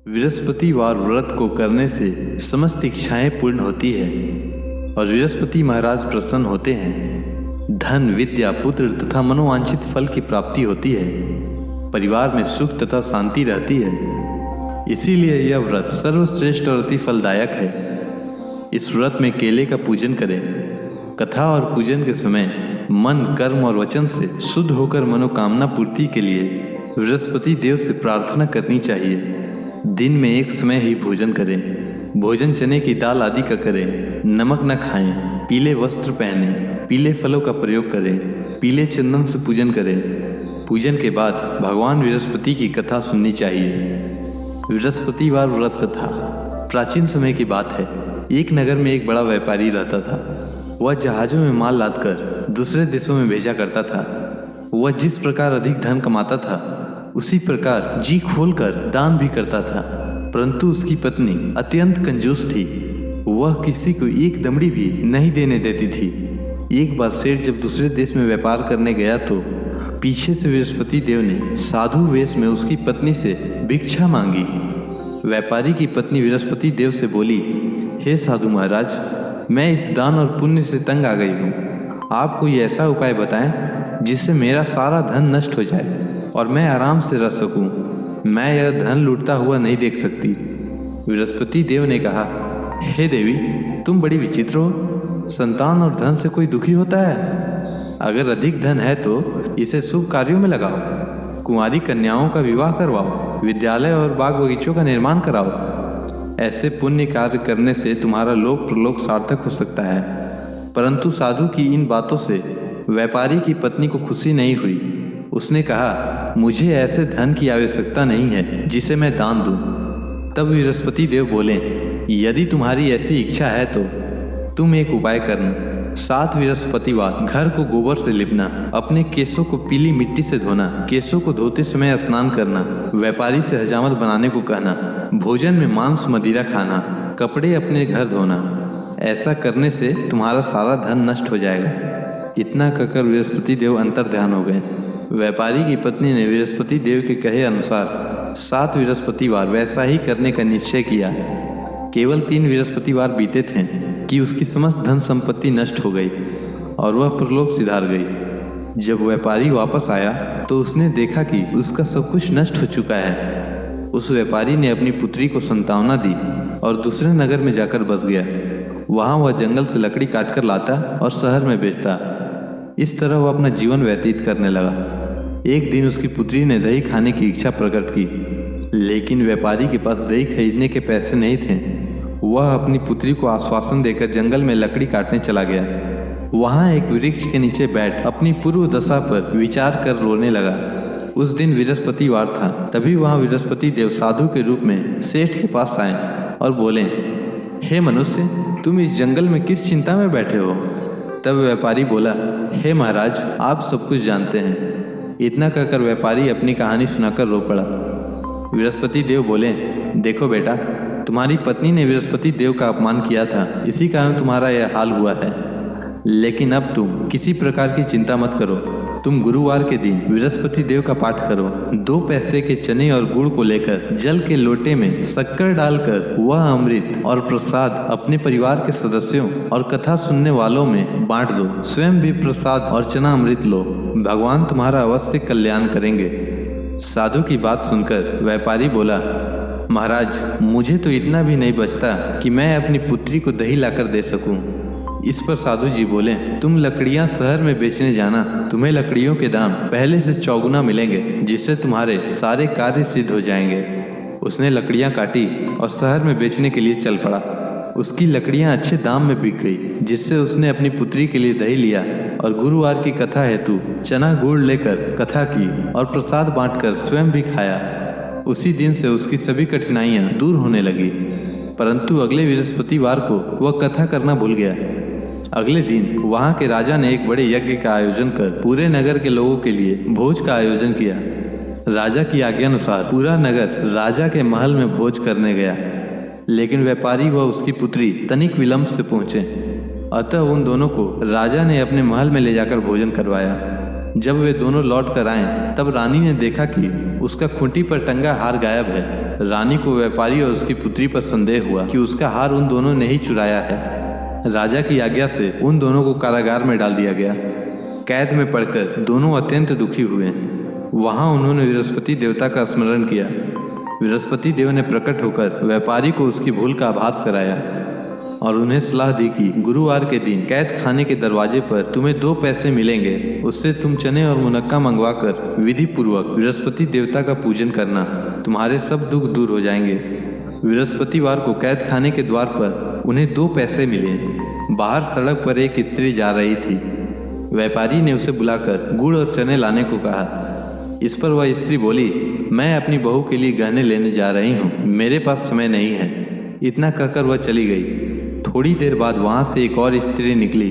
बृहस्पतिवार व्रत को करने से समस्त इच्छाएं पूर्ण होती है और बृहस्पति महाराज प्रसन्न होते हैं। धन, विद्या, पुत्र तथा मनोवांछित फल की प्राप्ति होती है। परिवार में सुख तथा शांति रहती है। इसीलिए यह व्रत सर्वश्रेष्ठ और अति फलदायक है। इस व्रत में केले का पूजन करें। कथा और पूजन के समय मन, कर्म और वचन से शुद्ध होकर मनोकामना पूर्ति के लिए बृहस्पति देव से प्रार्थना करनी चाहिए। दिन में एक समय ही भोजन करें। भोजन चने की दाल आदि का करें। नमक न खाएं। पीले वस्त्र पहनें। पीले फलों का प्रयोग करें। पीले चंदन से पूजन करें। पूजन के बाद भगवान बृहस्पति की कथा सुननी चाहिए। बृहस्पतिवार व्रत कथा प्राचीन समय की बात है। एक नगर में एक बड़ा व्यापारी रहता था। वह जहाजों में माल लादकर दूसरे देशों में भेजा करता था। वह जिस प्रकार अधिक धन कमाता था उसी प्रकार जी खोलकर दान भी करता था। परंतु उसकी पत्नी अत्यंत कंजूस थी। वह किसी को एक दमड़ी भी नहीं देने देती थी। एक बार सेठ जब दूसरे देश में व्यापार करने गया तो पीछे से बृहस्पति देव ने साधु वेश में उसकी पत्नी से भिक्षा मांगी। व्यापारी की पत्नी बृहस्पति देव से बोली, हे साधु महाराज, मैं इस दान और पुण्य से तंग आ गई हूँ। आप कोई ऐसा उपाय बताएं जिससे मेरा सारा धन नष्ट हो जाए और मैं आराम से रह सकूं। मैं यह धन लूटता हुआ नहीं देख सकती। बृहस्पति देव ने कहा, हे देवी, तुम बड़ी विचित्र हो। संतान और धन से कोई दुखी होता है? अगर अधिक धन है तो इसे शुभ कार्यों में लगाओ। कुंवारी कन्याओं का विवाह करवाओ। विद्यालय और बाग बगीचों का निर्माण कराओ। ऐसे पुण्य कार्य करने से तुम्हारा लोक प्रलोक सार्थक हो सकता है। परंतु साधु की इन बातों से व्यापारी की पत्नी को खुशी नहीं हुई। उसने कहा, मुझे ऐसे धन की आवश्यकता नहीं है जिसे मैं दान दूं। तब बृहस्पति देव बोले, यदि तुम्हारी ऐसी इच्छा है तो तुम एक उपाय करना। 7 बृहस्पतिवार घर को गोबर से लिपना। अपने केशों को पीली मिट्टी से धोना। केशों को धोते समय स्नान करना। व्यापारी से हजामत बनाने को कहना। भोजन में मांस मदिरा खाना। कपड़े अपने घर धोना। ऐसा करने से तुम्हारा सारा धन नष्ट हो जाएगा। इतना कहकर बृहस्पति देव अंतर ध्यान हो गए। व्यापारी की पत्नी ने बृहस्पति देव के कहे अनुसार 7 बृहस्पतिवार वैसा ही करने का निश्चय किया। केवल 3 बृहस्पतिवार बीते थे कि उसकी समस्त धन संपत्ति नष्ट हो गई और वह परलोक सिधार गई। जब व्यापारी वापस आया तो उसने देखा कि उसका सब कुछ नष्ट हो चुका है। उस व्यापारी ने अपनी पुत्री को संतावना दी और दूसरे नगर में जाकर बस गया। वहाँ वह जंगल से लकड़ी काटकर लाता और शहर में बेचता। इस तरह वह अपना जीवन व्यतीत करने लगा। एक दिन उसकी पुत्री ने दही खाने की इच्छा प्रकट की, लेकिन व्यापारी के पास दही खरीदने के पैसे नहीं थे। वह अपनी पुत्री को आश्वासन देकर जंगल में लकड़ी काटने चला गया। वहाँ एक वृक्ष के नीचे बैठ अपनी पूर्व दशा पर विचार कर रोने लगा। उस दिन बृहस्पतिवार था। तभी वहाँ बृहस्पति देव साधु के रूप में सेठ के पास आए और बोले, हे मनुष्य, तुम इस जंगल में किस चिंता में बैठे हो? तब व्यापारी बोला, हे महाराज, आप सब कुछ जानते हैं। इतना कहकर व्यापारी अपनी कहानी सुनाकर रो पड़ा। बृहस्पति देव बोले, देखो बेटा, तुम्हारी पत्नी ने बृहस्पति देव का अपमान किया था, इसी कारण तुम्हारा यह हाल हुआ है। लेकिन अब तुम किसी प्रकार की चिंता मत करो। तुम गुरुवार के दिन बृहस्पति देव का पाठ करो। 2 पैसे के चने और गुड़ को लेकर जल के लोटे में शक्कर डालकर वह अमृत और प्रसाद अपने परिवार के सदस्यों और कथा सुनने वालों में बांट दो। स्वयं भी प्रसाद और चना अमृत लो। भगवान तुम्हारा अवश्य कल्याण करेंगे। साधु की बात सुनकर व्यापारी बोला, महाराज, मुझे तो इतना भी नहीं बचता कि मैं अपनी पुत्री को दही लाकर दे सकूं। इस पर साधु जी बोले, तुम लकड़ियां शहर में बेचने जाना। तुम्हें लकड़ियों के दाम पहले से चौगुना मिलेंगे, जिससे तुम्हारे सारे कार्य सिद्ध हो जाएंगे। उसने लकड़ियां काटी और शहर में बेचने के लिए चल पड़ा। उसकी लकड़ियां अच्छे दाम में बिक गई, जिससे उसने अपनी पुत्री के लिए दही लिया और गुरुवार की कथा हेतु चना गुड़ लेकर कथा की और प्रसाद बांटकर स्वयं भी खाया। उसी दिन से उसकी सभी कठिनाइयां दूर होने लगी। परंतु अगले बृहस्पतिवार को वह कथा करना भूल गया। अगले दिन वहाँ के राजा ने एक बड़े यज्ञ का आयोजन कर पूरे नगर के लोगों के लिए भोज का आयोजन किया। राजा की आज्ञानुसार पूरा नगर राजा के महल में भोज करने गया, लेकिन व्यापारी व उसकी पुत्री तनिक विलंब से पहुँचे। अतः उन दोनों को राजा ने अपने महल में ले जाकर भोजन करवाया। जब वे दोनों लौट कर आए तब रानी ने देखा कि उसका खूंटी पर टंगा हार गायब है। रानी को व्यापारी और उसकी पुत्री पर संदेह हुआ कि उसका हार उन दोनों ने ही चुराया है। राजा की आज्ञा से उन दोनों को कारागार में डाल दिया गया। कैद में पड़कर दोनों अत्यंत दुखी हुए। वहां उन्होंने बृहस्पति देवता का स्मरण किया। बृहस्पति देव ने प्रकट होकर व्यापारी को उसकी भूल का आभास कराया और उन्हें सलाह दी कि गुरुवार के दिन कैद खाने के दरवाजे पर तुम्हें 2 पैसे मिलेंगे, उससे तुम चने और मुनक्का मंगवाकर विधि पूर्वक बृहस्पति देवता का पूजन करना, तुम्हारे सब दुख दूर हो जाएंगे। बृहस्पतिवार को कैद खाने के द्वार पर उन्हें 2 पैसे मिले। बाहर सड़क पर एक स्त्री जा रही थी। व्यापारी ने उसे बुलाकर गुड़ और चने लाने को कहा। इस पर वह स्त्री बोली, मैं अपनी बहू के लिए गहने लेने जा रही हूँ, मेरे पास समय नहीं है। इतना कहकर वह चली गई। थोड़ी देर बाद वहां से एक और स्त्री निकली।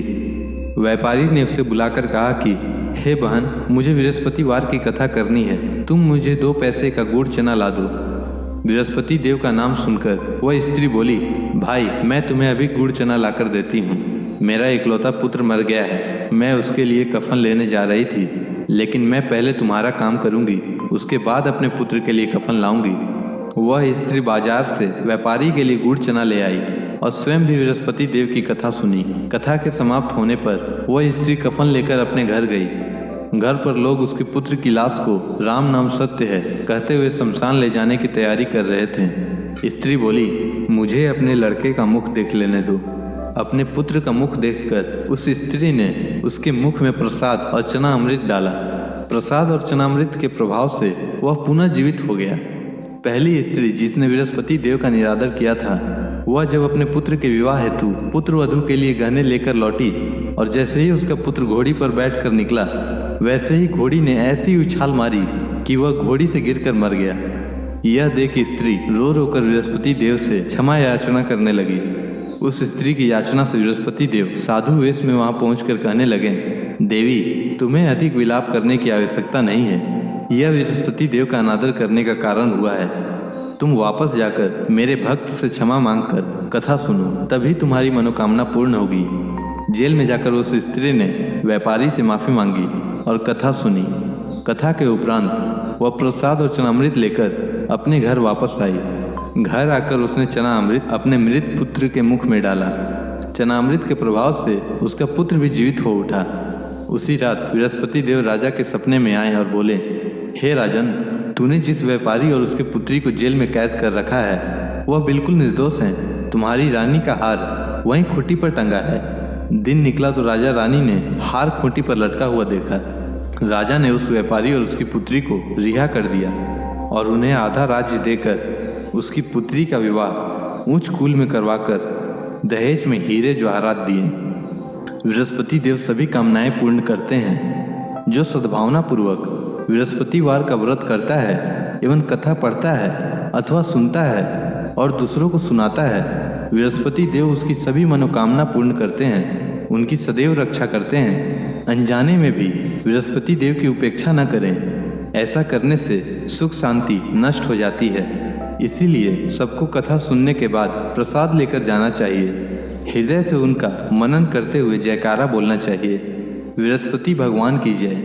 व्यापारी ने उसे बुलाकर कहा कि हे बहन, मुझे बृहस्पतिवार की कथा करनी है, तुम मुझे 2 पैसे का गुड़ चना ला दो। बृहस्पति देव का नाम सुनकर वह स्त्री बोली, भाई मैं तुम्हें अभी गुड़ चना लाकर देती हूँ। मेरा इकलौता पुत्र मर गया है, मैं उसके लिए कफन लेने जा रही थी, लेकिन मैं पहले तुम्हारा काम करूंगी, उसके बाद अपने पुत्र के लिए कफन लाऊंगी। वह स्त्री बाजार से व्यापारी के लिए गुड़ चना ले आई और स्वयं भी बृहस्पति देव की कथा सुनी। कथा के समाप्त होने पर वह स्त्री कफन लेकर अपने घर गई। घर पर लोग उसके पुत्र की लाश को राम नाम सत्य है कहते हुए शमशान ले जाने की तैयारी कर रहे थे। स्त्री बोली, मुझे अपने लड़के का मुख देख लेने दो। अपने पुत्र का मुख देखकर उस स्त्री ने उसके मुख में प्रसाद और चना अमृत डाला। प्रसाद और चनामृत के प्रभाव से वह पुनः जीवित हो गया। पहली स्त्री जिसने बृहस्पति देव का निरादर किया था, वह जब अपने पुत्र के विवाह हेतु पुत्र वधू के लिए गहने लेकर लौटी और जैसे ही उसका पुत्र घोड़ी पर बैठकर निकला, वैसे ही घोड़ी ने ऐसी उछाल मारी कि वह घोड़ी से गिरकर मर गया। यह देख स्त्री रो रो कर बृहस्पति देव से क्षमा याचना करने लगी। उस स्त्री की याचना से बृहस्पति देव साधु वेश में वहां पहुंचकर कहने लगे, देवी तुम्हें अधिक विलाप करने की आवश्यकता नहीं है, यह बृहस्पति देव का अनादर करने का कारण हुआ है। तुम वापस जाकर मेरे भक्त से क्षमा मांगकर कथा सुनो, तभी तुम्हारी मनोकामना पूर्ण होगी। जेल में जाकर उस स्त्री ने व्यापारी से माफी मांगी और कथा सुनी। कथा के उपरांत वह प्रसाद और चनामृत लेकर अपने घर वापस आई। घर आकर उसने चना अमृत अपने मृत पुत्र के मुख में डाला। चनामृत के प्रभाव से उसका पुत्र भी जीवित हो उठा। उसी रात बृहस्पति देव राजा के सपने में आए और बोले, हे राजन, तूने जिस व्यापारी और उसकी पुत्री को जेल में कैद कर रखा है वह बिल्कुल निर्दोष हैं। तुम्हारी रानी का हार वहीं खूंटी पर टंगा है। दिन निकला तो राजा रानी ने हार खूंटी पर लटका हुआ देखा। राजा ने उस व्यापारी और उसकी पुत्री को रिहा कर दिया और उन्हें आधा राज्य देकर उसकी पुत्री का विवाह ऊंच कुल में करवाकर दहेज में हीरे जवाहरात दिए। बृहस्पति देव सभी कामनाएं पूर्ण करते हैं। जो सद्भावना पूर्वक बृहस्पतिवार का व्रत करता है एवं कथा पढ़ता है अथवा सुनता है और दूसरों को सुनाता है, बृहस्पति देव उसकी सभी मनोकामना पूर्ण करते हैं, उनकी सदैव रक्षा करते हैं। अनजाने में भी बृहस्पति देव की उपेक्षा न करें, ऐसा करने से सुख शांति नष्ट हो जाती है। इसीलिए सबको कथा सुनने के बाद प्रसाद लेकर जाना चाहिए। हृदय से उनका मनन करते हुए जयकारा बोलना चाहिए। बृहस्पति भगवान की जय।